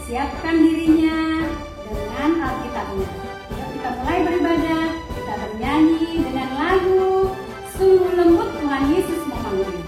siapkan dirinya dengan Alkitabnya. Yuk kita mulai beribadah, kita bernyanyi dengan lagu Sungguh Lembut Tuhan Yesus Memanggil.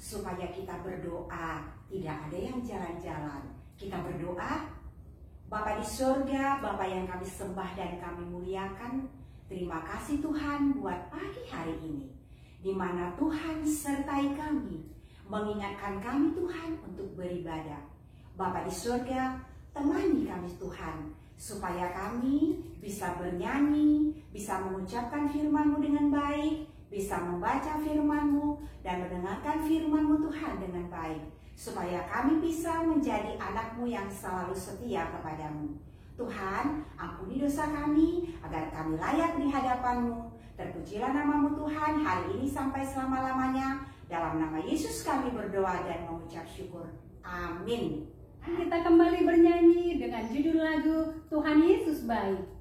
Supaya kita berdoa, tidak ada yang jalan-jalan. Kita berdoa. Bapa di surga, Bapa yang kami sembah dan kami muliakan, terima kasih Tuhan buat pagi hari ini, di mana Tuhan sertai kami, mengingatkan kami Tuhan untuk beribadah. Bapa di surga, temani kami Tuhan, supaya kami bisa bernyanyi, bisa mengucapkan firman-Mu dengan baik, bisa membaca firman-Mu dan mendengarkan firman-Mu Tuhan dengan baik, supaya kami bisa menjadi anak-Mu yang selalu setia kepadamu. Tuhan, ampuni dosa kami agar kami layak di hadapan-Mu. Terpujilah nama-Mu Tuhan hari ini sampai selama-lamanya. Dalam nama Yesus kami berdoa dan mengucap syukur. Amin. Kita kembali bernyanyi dengan judul lagu Tuhan Yesus Baik.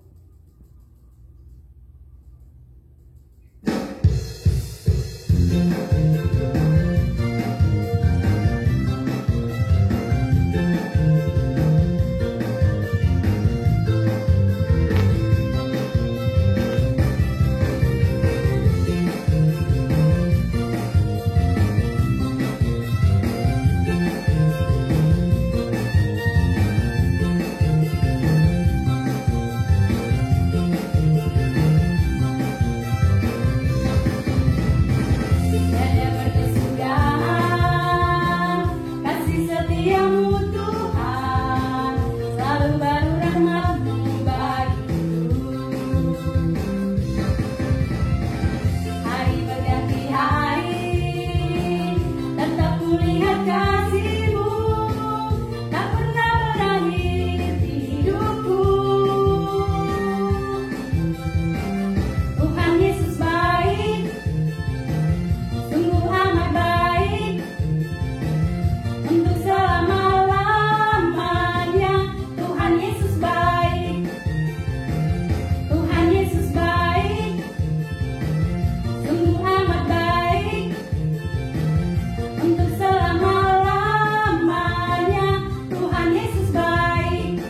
Untuk selama-lamanya Tuhan Yesus baik.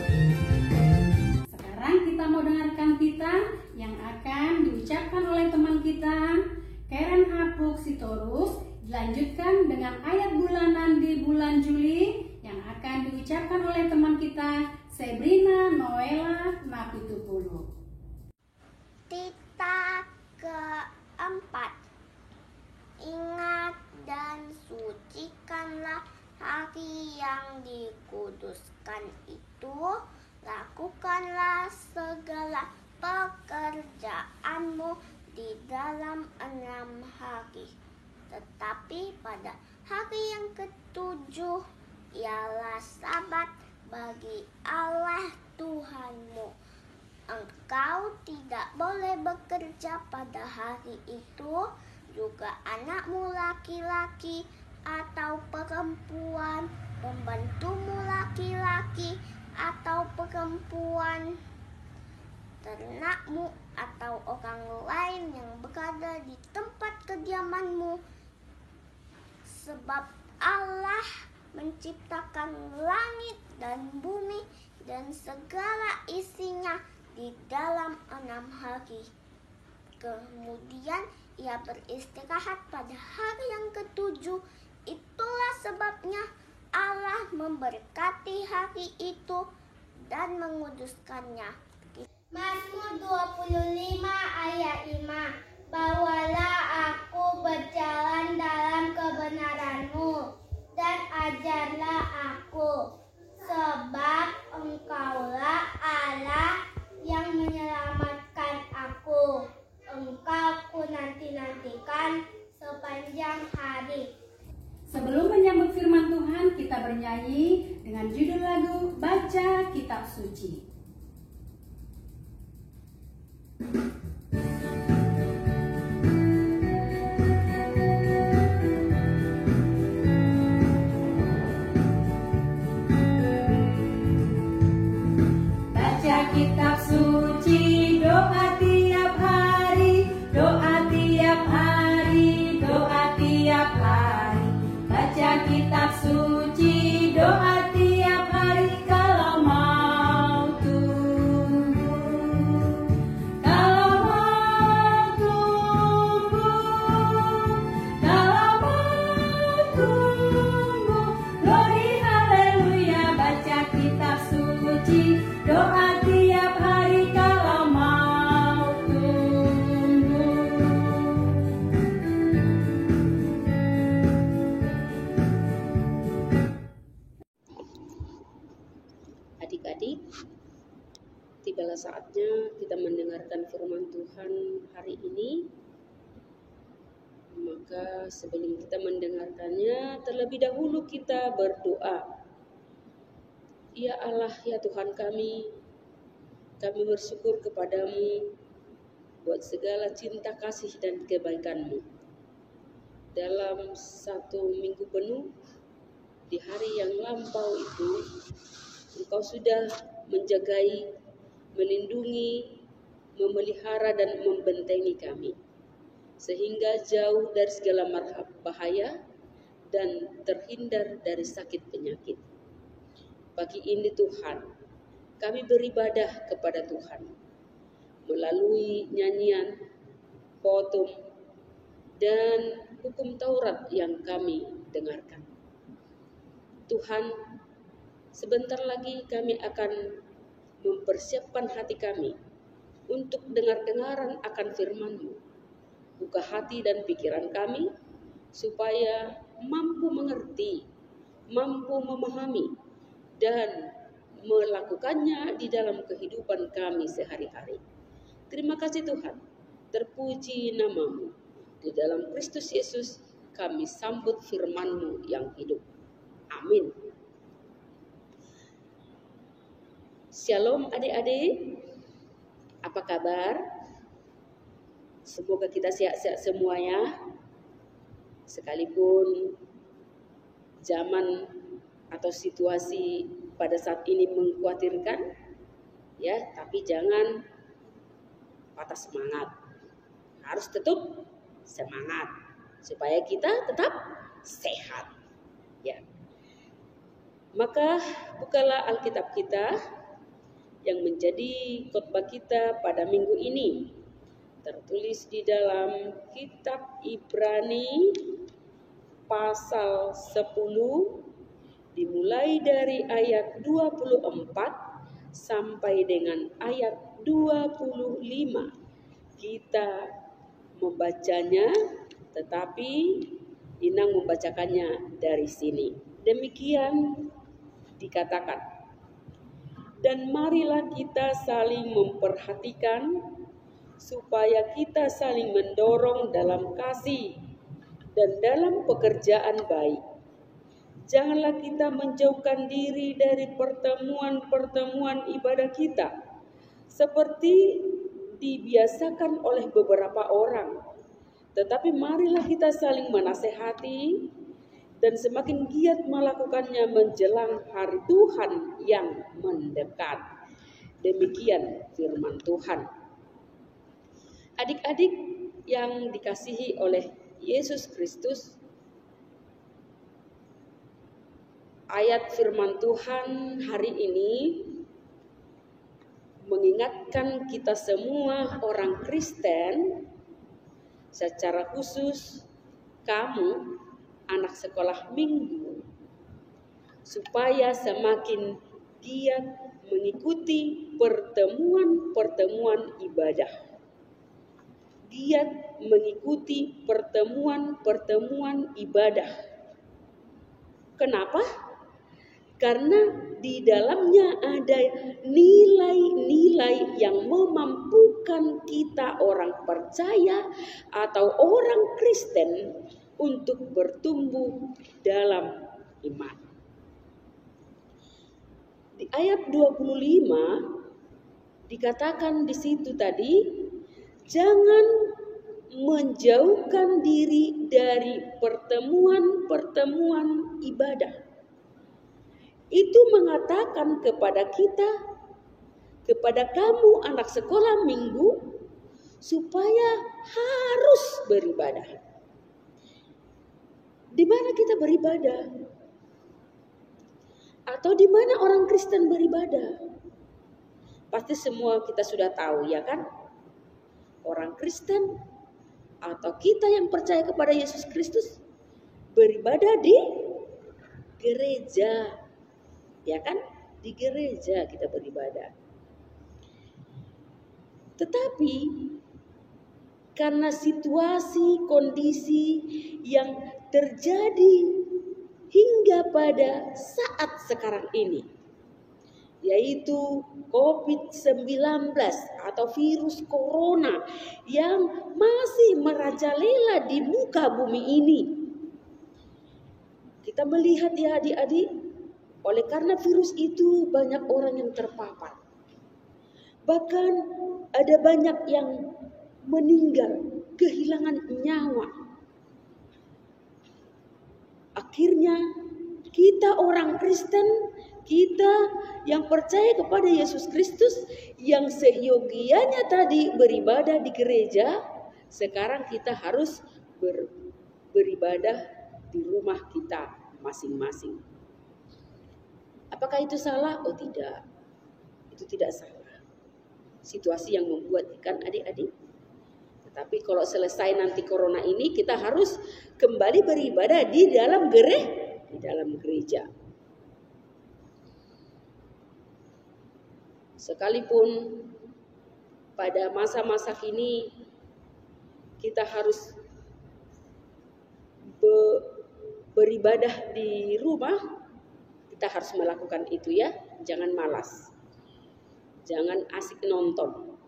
diucapkan oleh teman kita Karen Hapuk Sitorus, dilanjutkan dengan ayat bulanan di bulan Juli yang akan diucapkan oleh teman kita Sabrina Noela Napitupulu. Tita keempat, ingat dan sucikanlah hari yang dikuduskan itu, lakukanlah segala pekerjaanmu di dalam 6 hari. Tetapi pada hari yang ketujuh ialah Sabat bagi Allah Tuhanmu. Engkau tidak boleh bekerja pada hari itu, juga anakmu laki-laki atau perempuan, pembantumu laki-laki atau perempuan, ternakmu atau orang lain yang berada di tempat kediamanmu. Sebab Allah menciptakan langit dan bumi dan segala isinya di dalam 6 hari. Kemudian ia beristirahat pada hari yang ketujuh. Itulah sebabnya Allah memberkati hari itu dan menguduskannya. Mazmur 25 ayat 5. Bawalah aku berjalan dalam kebenaran-Mu dan ajarlah aku, sebab Engkaulah Allah yang menyelamatkan aku. Engkau ku nanti-nantikan sepanjang hari. Sebelum menyambut firman Tuhan, kita bernyanyi dengan judul lagu Baca Kitab Suci. Baca kitab suci, doa tiap hari, doa tiap hari, doa tiap hari. Baca kitab suci, doa tiap hari kalau mau tumbuh. Kalau mau tumbuh, kalau mau tumbuh. Glory haleluya, baca kitab suci, doa tiap hari kalau mau tumbuh. Adik-adik, tibalah saatnya kita mendengarkan firman Tuhan hari ini. Maka sebelum kita mendengarkannya, terlebih dahulu kita berdoa. Ya Allah, ya Tuhan kami bersyukur kepadamu buat segala cinta kasih dan kebaikan-Mu. Dalam 1 minggu penuh, di hari yang lampau itu, Engkau sudah menjagai, melindungi, memelihara dan membentengi kami, sehingga jauh dari segala bahaya dan terhindar dari sakit penyakit. Pagi ini Tuhan, kami beribadah kepada Tuhan melalui nyanyian, khotbah, dan hukum Taurat yang kami dengarkan. Tuhan, sebentar lagi kami akan mempersiapkan hati kami untuk dengar-dengaran akan firman-Mu. Buka hati dan pikiran kami supaya mampu mengerti, mampu memahami, dan melakukannya di dalam kehidupan kami sehari-hari. Terima kasih Tuhan, terpuji nama-Mu. Di dalam Kristus Yesus kami sambut firman-Mu yang hidup. Amin. Shalom adik-adik, apa kabar? Semoga kita sehat-sehat semuanya. Sekalipun zaman atau situasi pada saat ini mengkhawatirkan, ya, tapi jangan patah semangat. Harus tetap semangat supaya kita tetap sehat. Ya. Maka bukalah Alkitab kita yang menjadi khotbah kita pada minggu ini. tertulis di dalam kitab Ibrani pasal 10 dimulai dari ayat 24 sampai dengan ayat 25. Kita membacanya, tetapi Inang membacakannya dari sini. Demikian dikatakan, dan marilah kita saling memperhatikan supaya kita saling mendorong dalam kasih dan dalam pekerjaan baik. Janganlah kita menjauhkan diri dari pertemuan-pertemuan ibadah kita, seperti dibiasakan oleh beberapa orang. Tetapi marilah kita saling menasehati dan semakin giat melakukannya menjelang hari Tuhan yang mendekat. Demikian firman Tuhan. Adik-adik yang dikasihi oleh Yesus Kristus, ayat firman Tuhan hari ini mengingatkan kita semua orang Kristen, secara khusus kamu anak sekolah minggu, supaya semakin giat mengikuti pertemuan-pertemuan ibadah. Giat mengikuti pertemuan-pertemuan ibadah. Kenapa? Karena di dalamnya ada nilai-nilai yang memampukan kita orang percaya atau orang Kristen untuk bertumbuh dalam iman. Di ayat 25 dikatakan di situ tadi, jangan menjauhkan diri dari pertemuan-pertemuan ibadah. Itu mengatakan kepada kita, kepada kamu anak sekolah minggu, supaya harus beribadah. Di mana kita beribadah? Atau di mana orang Kristen beribadah? Pasti semua kita sudah tahu, ya kan? Orang Kristen atau kita yang percaya kepada Yesus Kristus beribadah di gereja. Ya kan? Di gereja kita beribadah. Tetapi karena situasi, kondisi yang terjadi hingga pada saat sekarang ini, yaitu COVID-19 atau virus corona yang masih merajalela di muka bumi ini. Kita melihat ya adik-adik, oleh karena virus itu banyak orang yang terpapar. Bahkan ada banyak yang meninggal, kehilangan nyawa. Akhirnya kita orang Kristen, kita yang percaya kepada Yesus Kristus, yang seyogianya tadi beribadah di gereja, sekarang kita harus beribadah di rumah kita masing-masing. Apakah itu salah? Oh tidak, itu tidak salah. Situasi yang membuatkan adik-adik. Tetapi kalau selesai nanti corona ini, kita harus kembali beribadah di dalam gereja. Sekalipun pada masa-masa kini kita harus beribadah di rumah, kita harus melakukan itu ya. Jangan malas, jangan asik nonton,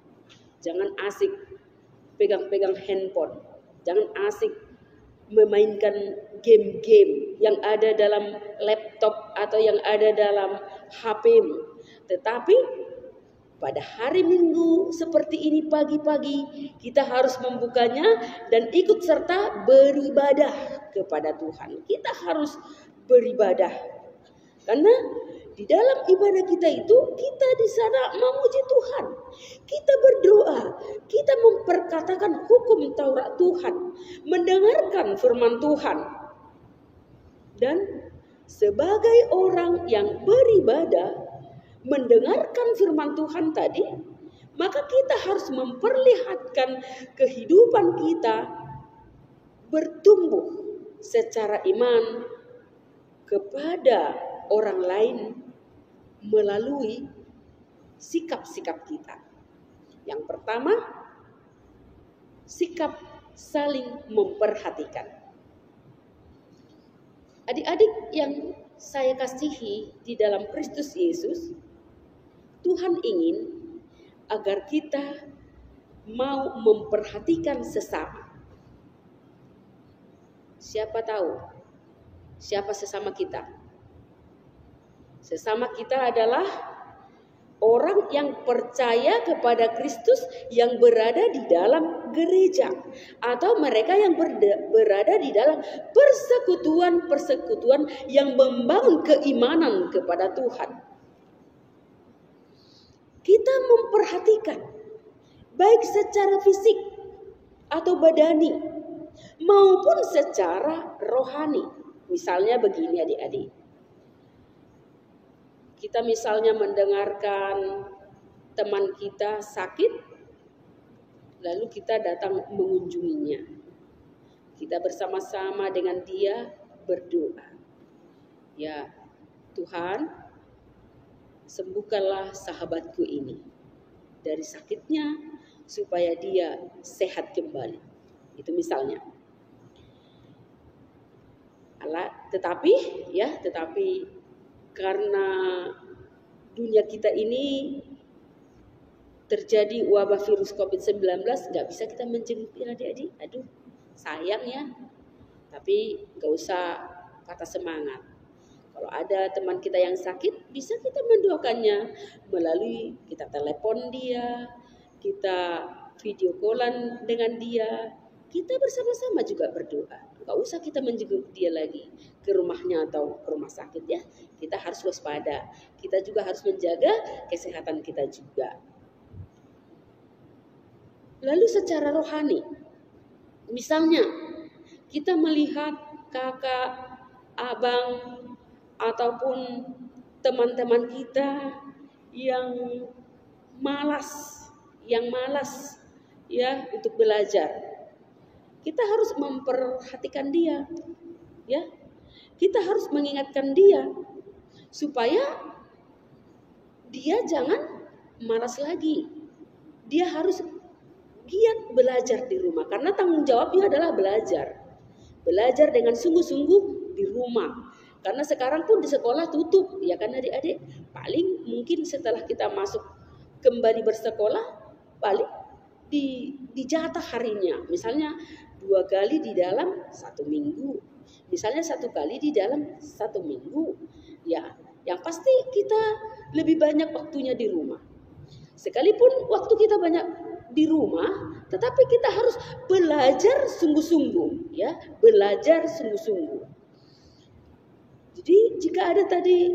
jangan asik pegang-pegang handphone, jangan asik memainkan game-game yang ada dalam laptop atau yang ada dalam HP-mu. Tetapi pada hari Minggu seperti ini pagi-pagi, kita harus membukanya dan ikut serta beribadah kepada Tuhan. Kita harus beribadah. Karena di dalam ibadah kita itu, kita di sana memuji Tuhan. Kita berdoa, kita memperkatakan hukum Taurat Tuhan, mendengarkan firman Tuhan. Dan sebagai orang yang beribadah, mendengarkan firman Tuhan tadi, Maka kita harus memperlihatkan kehidupan kita bertumbuh secara iman kepada orang lain melalui sikap-sikap kita. Yang pertama, sikap saling memperhatikan. Adik-adik yang saya kasihi di dalam Kristus Yesus, Tuhan ingin agar kita mau memperhatikan sesama. Siapa tahu siapa sesama kita? Sesama kita adalah orang yang percaya kepada Kristus yang berada di dalam gereja, atau mereka yang berada di dalam persekutuan-persekutuan yang membangun keimanan kepada Tuhan. Kita memperhatikan baik secara fisik atau badani maupun secara rohani. Misalnya begini adik-adik. Kita misalnya mendengarkan teman kita sakit, lalu kita datang mengunjunginya. Kita bersama-sama dengan dia berdoa. Ya Tuhan, sembuhkanlah sahabatku ini dari sakitnya supaya dia sehat kembali. Itu misalnya. Tetapi karena dunia kita ini terjadi wabah virus COVID-19, nggak bisa kita menjenguk adik-adik. Aduh, sayang ya. Tapi nggak usah patah semangat. Kalau ada teman kita yang sakit, bisa kita mendoakannya melalui kita telepon dia, kita video callan dengan dia, kita bersama-sama juga berdoa. Gak usah kita menjenguk dia lagi ke rumahnya atau ke rumah sakit ya. Kita harus waspada. Kita juga harus menjaga kesehatan kita juga. Lalu secara rohani, misalnya kita melihat kakak, abang, ataupun teman-teman kita yang malas ya untuk belajar. Kita harus memperhatikan dia, ya. Kita harus mengingatkan dia supaya dia jangan malas lagi. Dia harus giat belajar di rumah karena tanggung jawabnya adalah belajar. Belajar dengan sungguh-sungguh di rumah. Karena sekarang pun di sekolah tutup, ya kan adik-adik? Paling mungkin setelah kita masuk kembali bersekolah, paling dijatah harinya. Misalnya 2 kali di dalam 1 minggu. Misalnya 1 kali di dalam 1 minggu. Ya, yang pasti kita lebih banyak waktunya di rumah. Sekalipun waktu kita banyak di rumah, tetapi kita harus belajar sungguh-sungguh, ya, belajar sungguh-sungguh. Jadi jika ada tadi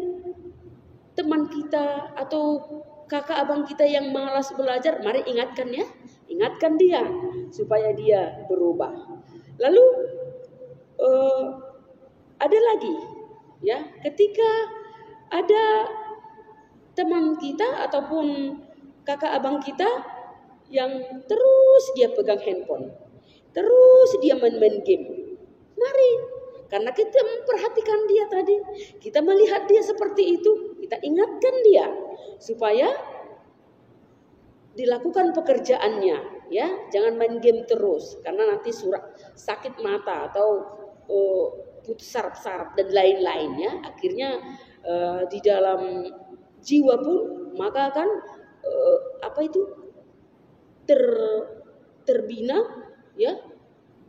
teman kita atau kakak abang kita yang malas belajar, mari ingatkan ya. Ingatkan dia supaya dia berubah. Lalu ada lagi ya, ketika ada teman kita ataupun kakak abang kita yang terus dia pegang handphone, terus dia main game. Mari, karena kita memperhatikan dia tadi, kita melihat dia seperti itu, kita ingatkan dia supaya dilakukan pekerjaannya, ya, jangan main game terus, karena nanti sakit mata atau putus saraf-saraf dan lain-lain ya. Akhirnya di dalam jiwa pun maka akan terbina ya,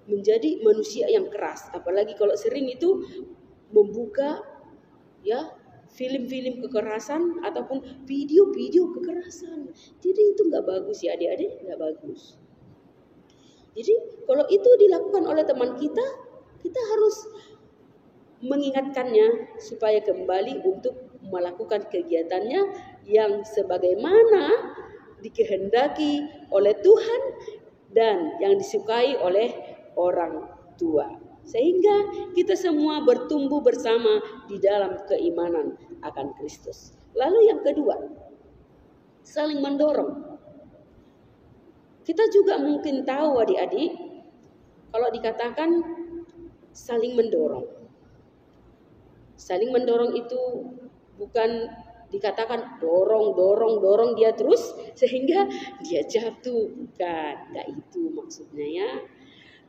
menjadi manusia yang keras. Apalagi kalau sering itu membuka ya film-film kekerasan ataupun video-video kekerasan. Jadi itu nggak bagus ya adik-adik, nggak bagus. Jadi kalau itu dilakukan oleh teman kita, kita harus mengingatkannya supaya kembali untuk melakukan kegiatannya yang sebagaimana dikehendaki oleh Tuhan dan yang disukai oleh orang tua. Sehingga kita semua bertumbuh bersama di dalam keimanan akan Kristus. Lalu yang kedua, saling mendorong. Kita juga mungkin tahu adik-adik, kalau dikatakan saling mendorong. Saling mendorong itu bukan dikatakan dorong dia terus sehingga dia jatuh. Bukan, enggak itu maksudnya ya.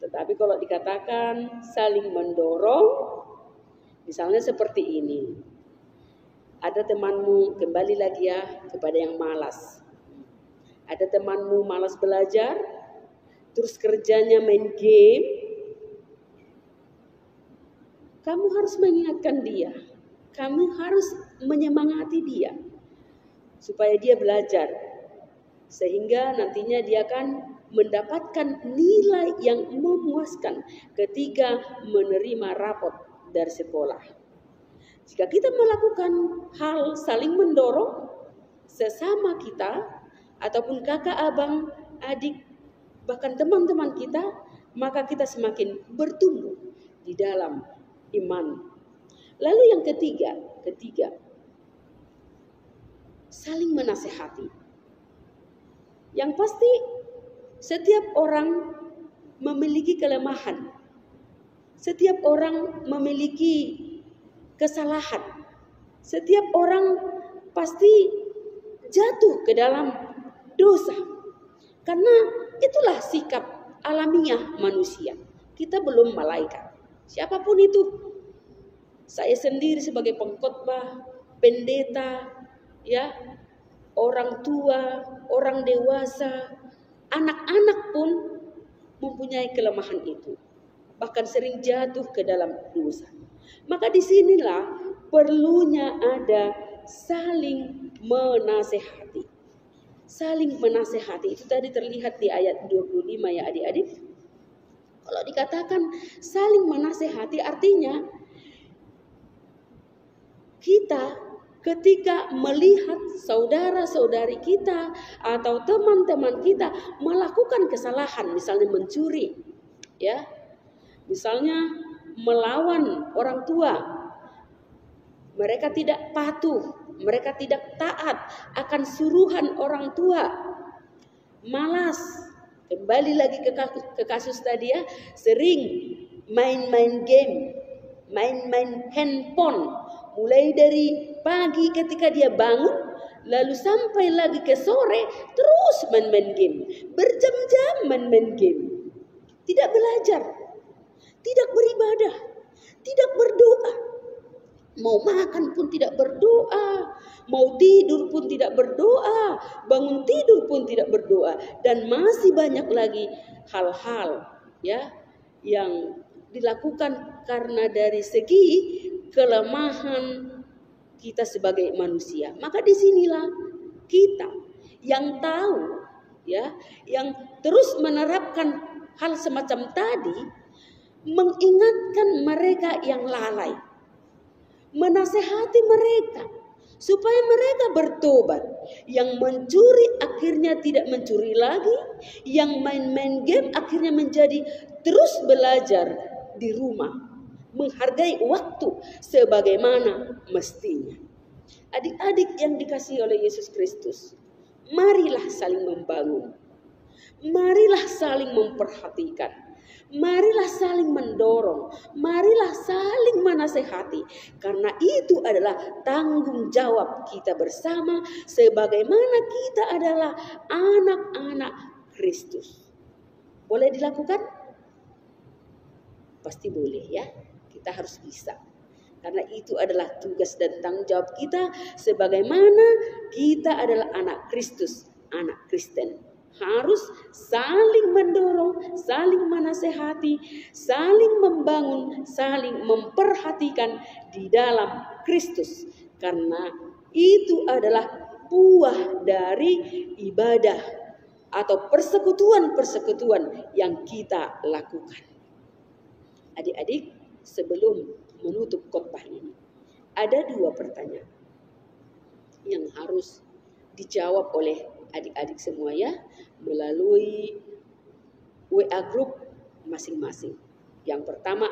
Tetapi kalau dikatakan saling mendorong, misalnya seperti ini. Ada temanmu, kembali lagi ya kepada yang malas. Ada temanmu malas belajar, terus kerjanya main game. Kamu harus mengingatkan dia. Kamu harus menyemangati dia. Supaya dia belajar. Sehingga nantinya dia akan mendapatkan nilai yang memuaskan ketika menerima rapot dari sekolah. Jika kita melakukan hal saling mendorong sesama kita, ataupun kakak, abang, adik, bahkan teman-teman kita, maka kita semakin bertumbuh di dalam iman. Lalu yang ketiga, saling menasehati. Yang pasti setiap orang memiliki kelemahan. Setiap orang memiliki kesalahan. Setiap orang pasti jatuh ke dalam dosa. Karena itulah sikap alamiah manusia. Kita belum malaikat. Siapapun itu. Saya sendiri sebagai pengkhotbah, pendeta, ya, orang tua, orang dewasa, anak-anak pun mempunyai kelemahan itu. Bahkan sering jatuh ke dalam dosa. Maka disinilah perlunya ada saling menasehati. Saling menasehati itu tadi terlihat di ayat 25 ya adik-adik. Kalau dikatakan saling menasehati artinya kita ketika melihat saudara-saudari kita atau teman-teman kita melakukan kesalahan, misalnya mencuri, ya, misalnya melawan orang tua, mereka tidak patuh. Mereka tidak taat akan suruhan orang tua. Malas. Kembali lagi ke kasus tadi ya. Sering main-main game. Main-main handphone. Mulai dari pagi ketika dia bangun. Lalu sampai lagi ke sore. Terus main-main game. Berjam-jam main-main game. Tidak belajar. Tidak beribadah. Tidak berdoa. Mau makan pun tidak berdoa, mau tidur pun tidak berdoa, bangun tidur pun tidak berdoa, dan masih banyak lagi hal-hal ya yang dilakukan karena dari segi kelemahan kita sebagai manusia. Maka disinilah kita yang tahu ya, yang terus menerapkan hal semacam tadi, mengingatkan mereka yang lalai. Menasehati mereka supaya mereka bertobat. Yang mencuri akhirnya tidak mencuri lagi, yang main-main game akhirnya menjadi terus belajar di rumah, menghargai waktu sebagaimana mestinya. Adik-adik yang dikasihi oleh Yesus Kristus, marilah saling membangun, marilah saling memperhatikan. Marilah saling mendorong, marilah saling menasehati, karena itu adalah tanggung jawab kita bersama sebagaimana kita adalah anak-anak Kristus. Boleh dilakukan? Pasti boleh ya, kita harus bisa. Karena itu adalah tugas dan tanggung jawab kita sebagaimana kita adalah anak Kristus, anak Kristen. Harus saling mendorong, saling menasehati, saling membangun, saling memperhatikan di dalam Kristus. Karena itu adalah buah dari ibadah atau persekutuan-persekutuan yang kita lakukan. Adik-adik, sebelum menutup khotbah ini, ada 2 pertanyaan yang harus dijawab oleh adik-adik semua ya, melalui WA group masing-masing. Yang pertama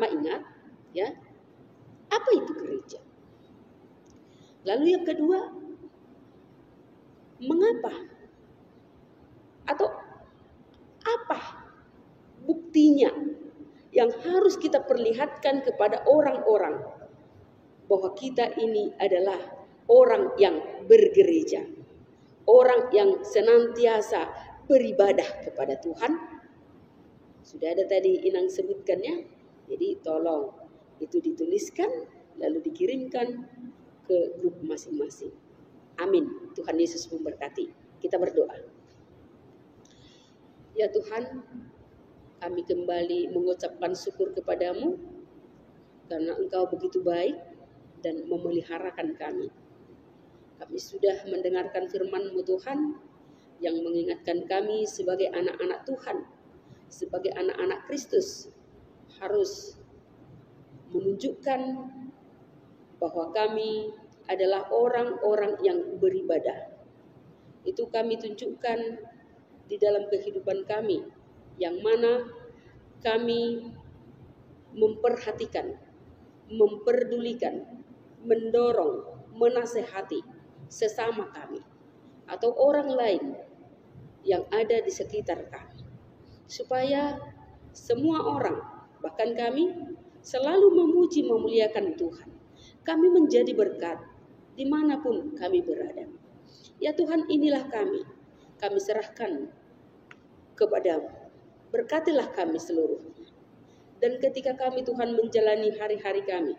ingat ya, apa itu gereja? Lalu yang kedua, mengapa harus kita perlihatkan kepada orang-orang bahwa kita ini adalah orang yang bergereja, orang yang senantiasa beribadah kepada Tuhan. Sudah ada tadi Inang sebutkannya, jadi tolong itu dituliskan lalu dikirimkan ke grup masing-masing. Amin. Tuhan Yesus memberkati. Kita berdoa. Ya Tuhan, kami kembali mengucapkan syukur kepadamu karena Engkau begitu baik dan memeliharakan kami. Kami sudah mendengarkan firman-Mu Tuhan yang mengingatkan kami sebagai anak-anak Tuhan, sebagai anak-anak Kristus harus menunjukkan bahwa kami adalah orang-orang yang beribadah. Itu kami tunjukkan di dalam kehidupan kami, yang mana kami memperhatikan, memperdulikan, mendorong, menasehati sesama kami atau orang lain yang ada di sekitar kami, supaya semua orang, bahkan kami, selalu memuji memuliakan Tuhan. Kami menjadi berkat dimanapun kami berada. Ya Tuhan, inilah kami serahkan kepadamu. Berkatilah kami seluruhnya. Dan ketika kami Tuhan menjalani hari-hari kami,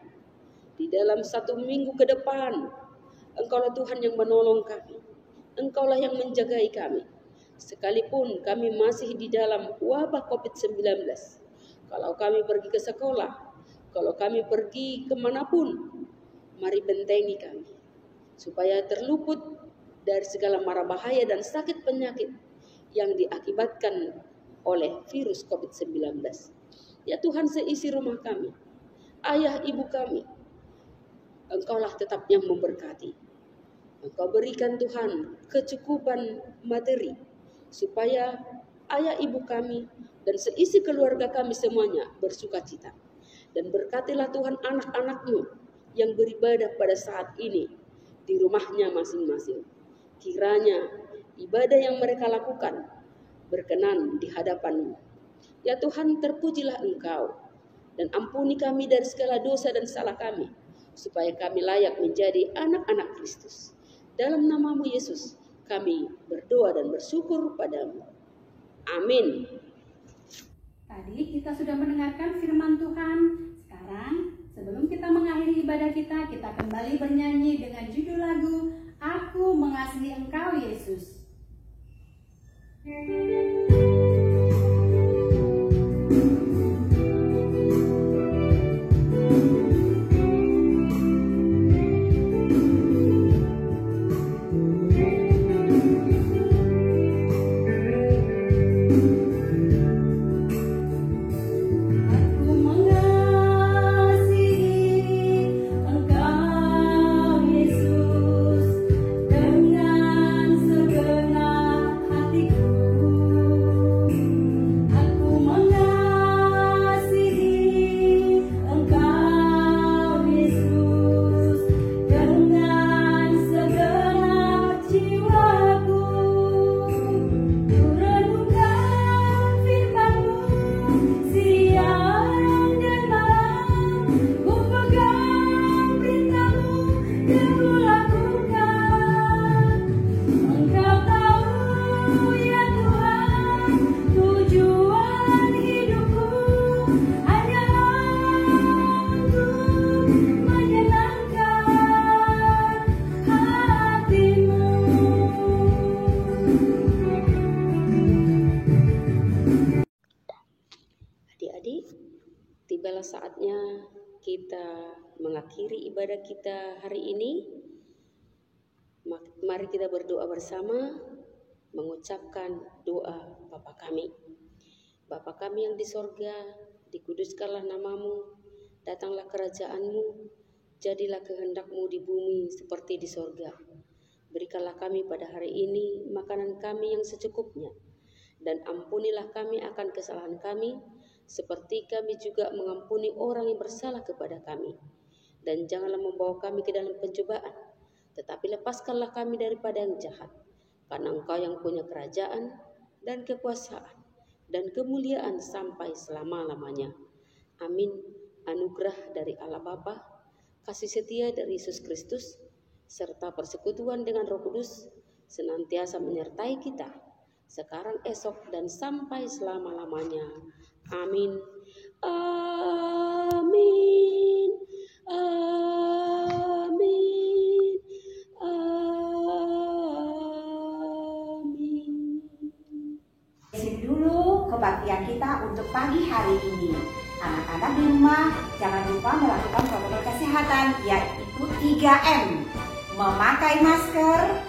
di dalam 1 minggu ke depan, Engkaulah Tuhan yang menolong kami. Engkaulah yang menjagai kami. Sekalipun kami masih di dalam wabah COVID-19, kalau kami pergi ke sekolah, kalau kami pergi kemanapun, mari bentengi kami, supaya terluput dari segala mara bahaya dan sakit penyakit yang diakibatkan oleh virus COVID-19. Ya Tuhan, seisi rumah kami, ayah ibu kami, Engkaulah tetap yang memberkati. Engkau berikan Tuhan kecukupan materi, supaya ayah ibu kami dan seisi keluarga kami semuanya bersuka cita. Dan berkatilah Tuhan anak-anak-Mu yang beribadah pada saat ini di rumahnya masing-masing. Kiranya ibadah yang mereka lakukan berkenan di hadapan-Mu. Ya Tuhan, terpujilah Engkau dan ampuni kami dari segala dosa dan salah kami, supaya kami layak menjadi anak-anak Kristus. Dalam nama-Mu Yesus, kami berdoa dan bersyukur padamu. Amin. Tadi kita sudah mendengarkan firman Tuhan. Sekarang, sebelum kita mengakhiri ibadah kita kembali bernyanyi dengan judul lagu Aku Mengasihi Engkau Yesus. Tibalah saatnya kita mengakhiri ibadah kita hari ini. Mari kita berdoa bersama, mengucapkan doa Bapa kami. Bapa kami yang di sorga, dikuduskanlah nama-Mu, datanglah kerajaan-Mu, jadilah kehendak-Mu di bumi seperti di sorga. Berikanlah kami pada hari ini makanan kami yang secukupnya, dan ampunilah kami akan kesalahan kami, seperti kami juga mengampuni orang yang bersalah kepada kami. Dan janganlah membawa kami ke dalam pencobaan, tetapi lepaskanlah kami daripada yang jahat. Karena Engkau yang punya kerajaan dan kekuasaan dan kemuliaan sampai selama-lamanya. Amin. Anugerah dari Allah Bapa, kasih setia dari Yesus Kristus, serta persekutuan dengan Roh Kudus senantiasa menyertai kita sekarang, esok, dan sampai selama-lamanya. Amin. Amin. Amin. Amin. Isi dulu kebaktian kita untuk pagi hari ini. Anak-anak di rumah jangan lupa melakukan protokol kesehatan, yaitu 3M. Memakai masker,